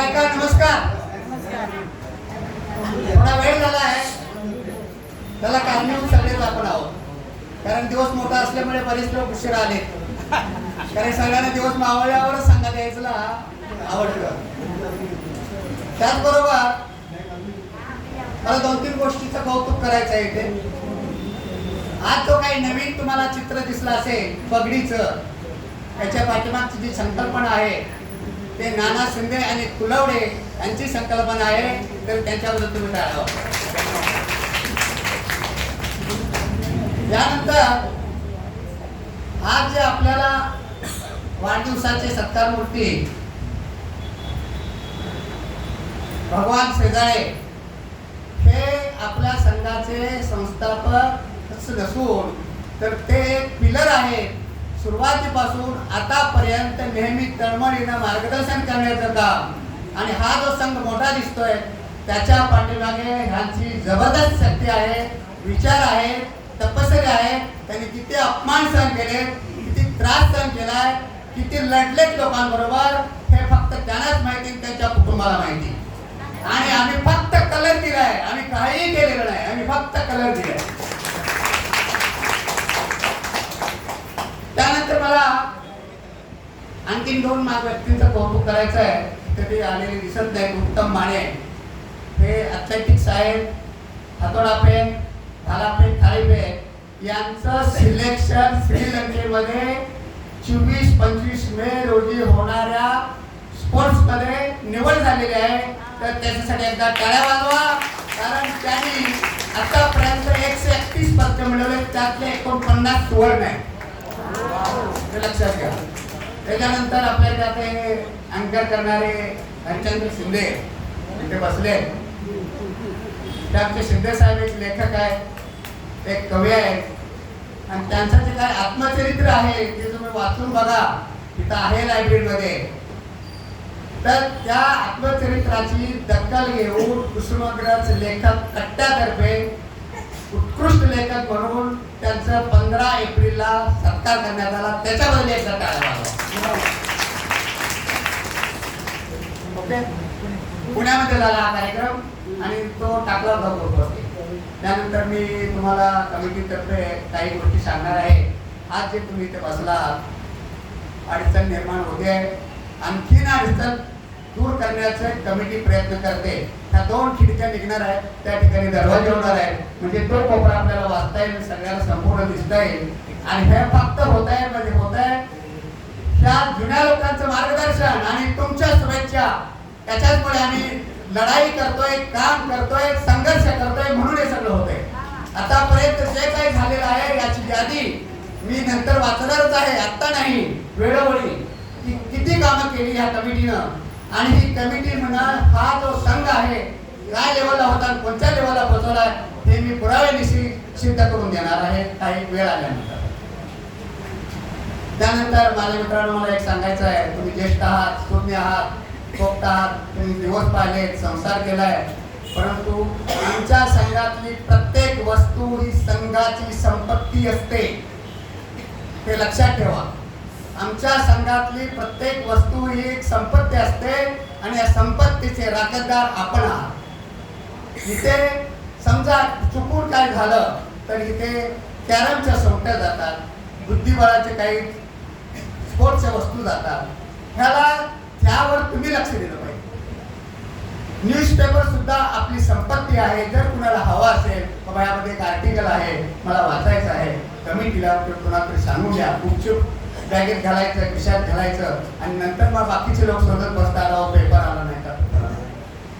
ऐका, नमस्कार. थोडा वेळ झाला आहे, त्याला कारणीभूत सगळेच आपण आहोत. कारण दिवस मोठा असल्यामुळे बरेच लोक उशिरा आले. कारण सगळ्यांना दिवस मावळल्यावरच सांगायला यायचं आवडतं. त्याचबरोबर मला 2-3 गोष्टीचं कौतुक करायचं आहे इथे. आज जो काही नवीन तुम्हाला चित्र दिसलं असेल पगडीचं, त्याच्या पाठीमागची जी संकल्पना आहे ते नाना शिंदे आणि कुलवडे यांची संकल्पना आहे. तर त्यांच्याबद्दल तुम्ही टाळावं. यानंतर आज जे आपल्याला वाढदिवसाचे सत्कार मूर्ती भगवान शेजाळे हे आपल्या संघाचे संस्थापक नसून तर ते एक पिलर आहे. सुरुवातीपासून आतापर्यंत नेहमी तळमळीनं मार्गदर्शन करण्याचं काम. आणि हा जो संघ मोठा दिसतोय त्याच्या पाठीमागे ह्यांची जबरदस्त शक्ती आहे, विचार आहे, तपश्चर्या आहे. त्यांनी किती अपमान सहन केले, किती त्रास सहन केलाय, किती लढलेत लोकांबरोबर, हे फक्त त्यांनाच माहिती, त्यांच्या कुटुंबाला माहिती. आणि आम्ही फक्त कलर दिलाय, आम्ही काहीही केलेलं नाही, आम्ही फक्त कलर दिलाय. त्यानंतर मला आणखीन 2 व्यक्तींचं कौतुक करायचं आहे. ते आलेले दिसत नाहीत. उत्तम माने हे ॲथलेटिक्स आहेत, हातोडाफेक, भालाफेक, थाळीफेक यांचं सिलेक्शन श्रीलंकेमध्ये 24-25 मे रोजी होणाऱ्या स्पोर्ट्समध्ये निवड झालेली आहे. तर त्याच्यासाठी एकदा टाळ्या वाजवा. कारण त्यांनी आतापर्यंत 131 पदकं मिळवले, त्यातले 49 सुवर्ण आहे. लक्षात घ्या. त्याच्यानंतर आपल्या इथे अँकर करणारे हरिचंद्र शिंदे इथे बसले. त्याचे शिंदे साहेब एक लेखक आहेत, एक कवी आहेत. आणि त्यांचं जे काय आत्मचरित्र आहे ते तुम्ही वाचून बघा, तिथं आहे लायब्ररीमध्ये. तर त्या आत्मचरित्राची दखल घेऊन कुसुमाग्रज लेखक कट्ट्यातर्फे उत्कृष्ट लेखक म्हणून त्यांचं 15 एप्रिलला सत्कार करण्यात आला. त्याच्याबद्दल एक टाळ्या वाजवा. ओके, पुण्यामध्ये झाला हा कार्यक्रम आणि तो टाकला होता. त्यानंतर मी तुम्हाला कमिटीतर्फे काही गोष्टी सांगणार आहे. आज जे तुम्ही इथे बसला, अडचण निर्माण होते, आणखीन अडचण दूर करण्याचे कमिटी प्रयत्न करते. ह्या 2 खिडक्या निघणार आहेत, त्या ठिकाणी दरवाजे होणार आहेत. म्हणजे तो कोपरा आपल्याला वाचता येईल, सगळ्याला संपूर्ण दिसता येईल. आणि हे फक्त होत आहे म्हणजे होत आहे ह्या जुन्या लोकांचं मार्गदर्शन आणि तुमच्या शुभेच्छा. त्याच्याचमुळे आम्ही लढाई करतोय, काम करतोय, संघर्ष करतोय, म्हणून हे सगळं होतंय. आतापर्यंत जे काही झालेलं आहे याची यादी मी नंतर वाचणारच आहे, आत्ता नाही, वेळोवेळी किती कामं केली ह्या कमिटीनं. आणि ही कमिटी म्हणा, हा जो संघ आहे काय लेवलला होता, कोणत्या लेवलला पोहोचवला हे मी पुराव्यानिशी सिद्ध करून देणार आहे काही वेळ आल्यानंतर. त्यानंतर माझ्या मित्रांनो मला एक सांगायचं आहे. तुम्ही ज्येष्ठ आहात, सुज्ञ आहात, पोक्त आहात, तुम्ही दिवस पाहिलेत, संसार केलाय. परंतु आमच्या संघातली प्रत्येक वस्तू ही संघाची संपत्ती असते, हे लक्षात ठेवा. आमच्या संघातली प्रत्येक वस्तू ही एक संपत्ती असते आणि या संपत्तीचे राखणदार आपण आहात. इथे समजा चुकून काय झालं तर इथे कॅरमच्या सोंगट्या जातात, बुद्धिबळाचे काही स्पोर्ट्सच्या वस्तू जातात. त्यावर तुम्ही लक्ष दिलं पाहिजे. न्यूजपेपर सुद्धा आपली संपत्ती आहे. जर कुणाला हवा असेल बाबा यामध्ये एक आर्टिकल आहे, मला वाचायचं आहे, कमिटीला कुणाकडे सांगून द्या. गुपचूप बॅगेत घालायचं, खिशात घालायचं आणि नंतर मग बाकीचे लोक शोधत बसतात, पेपर आला नाही का.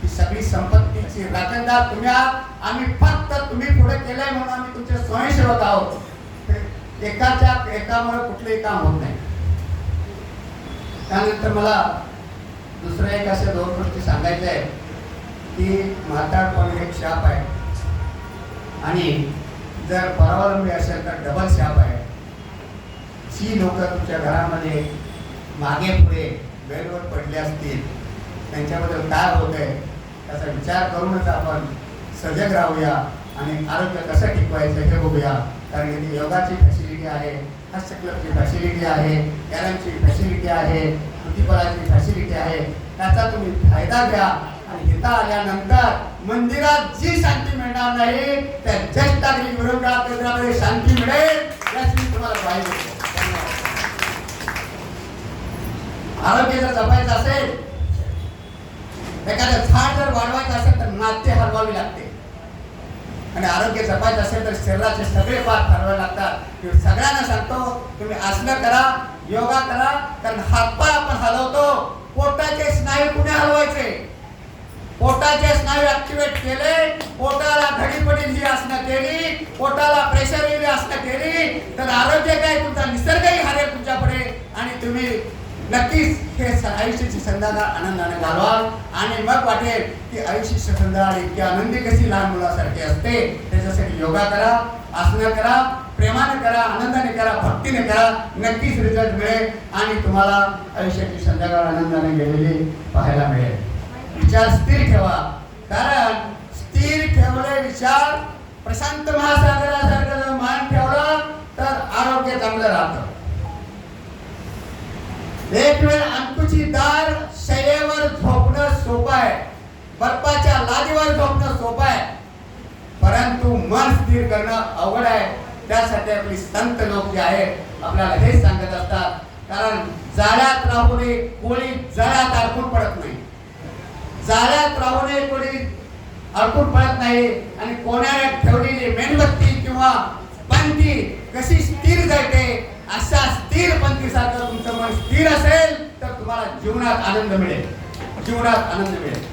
ही सगळी संपत्तीची राखणदार तुम्ही आहात. आम्ही फक्त तुम्ही पुढे केलंय म्हणून आम्ही तुमचे स्वयंसेवक आहोत. एकामुळे कुठलेही काम होत नाही. त्यानंतर मला दुसरं एक अशा 2 गोष्टी सांगायच्या आहेत की म्हातारपण एक शाप आहे आणि जर परावलंबी असेल तर डबल शाप आहे. जी लोक तुमच्या घरामध्ये मागे पुढे बेडवर पडले असतील त्यांच्याबद्दल काय होत आहे त्याचा विचार करूनच आपण सजग राहूया आणि आरोग्य कसं टिकवायचं हे बघूया. कारण इथे योगाची फॅसिलिटी आहे, हस्तकलेची फॅसिलिटी आहे, कॅरमची फॅसिलिटी आहे, बुद्धिबळाची फॅसिलिटी आहे त्याचा तुम्ही फायदा घ्या आणि इथं आल्यानंतर मंदिरात जी शांती मिळणार नाही त्या ज्येष्ठ नागरिक विरोधात केंद्रामध्ये शांती मिळेल याची मी तुम्हाला ग्वाही देतो. आरोग्य जर जपायचं असेल, एखादं झाड जर वाढवायचं असेल तर नाते हलवावी लागते आणि आरोग्य जपायचं असेल तर शरीराचे सगळे पाठ ठरवावे लागतात. मी सगळ्यांना सांगतो तुम्ही आसनं करा, योगा करा, कारण हातपाय आपण हलवतो. पोटाचे स्नायू कुठे हलवायचे? पोटाचे स्नायू ऍक्टिव्हेट केले, पोटाला धडी पडेल ही आसनं केली, पोटाला प्रेशर येईल आसनं केली तर आरोग्य काय तुमचा निसर्गही हरेल तुमच्याकडे आणि तुम्ही नक्कीच हे आयुष्याची संध्याकाळ आनंदाने घालवाल आणि मग वाटेल की आयुष्याची संध्याकाळ इतकी आनंदी कशी लहान मुलासारखी असते. त्याच्यासाठी योगा करा, आसनं करा, प्रेमाने करा, आनंदाने करा, भक्तीने करा, नक्कीच रिझल्ट मिळेल आणि तुम्हाला आयुष्याची संध्याकाळ आनंदाने गेलेली पाहायला मिळेल. विचार स्थिर ठेवा, कारण स्थिर ठेवले विचार प्रशांत महासागरासारखं जर मान ठेवलं तर आरोग्य चांगलं राहतं. एक वेळ अंकुचीदार शैलेवर झोपणं सोपं आहे, बर्फाच्या लादीवर झोपणं सोपं आहे, परंतु मन स्थिर करणं अवघड आहे. त्यासाठी आपली संत लोक जे आहेत आपल्याला हेच सांगत असतात, कारण जाळ्यात राहू नये कोणी जळ्यात अडकून पडत नाही, जाळ्यात राहू नये कोणी अडकून पडत नाही आणि कोणाने ठेवलेली मेणबत्ती किंवा पंथी कशी स्थिर जाते अशा स्थिर पंथीसारखं तुमचं मन स्थिर असेल तर तुम्हाला जीवनात आनंद मिळेल, जीवनात आनंद मिळेल.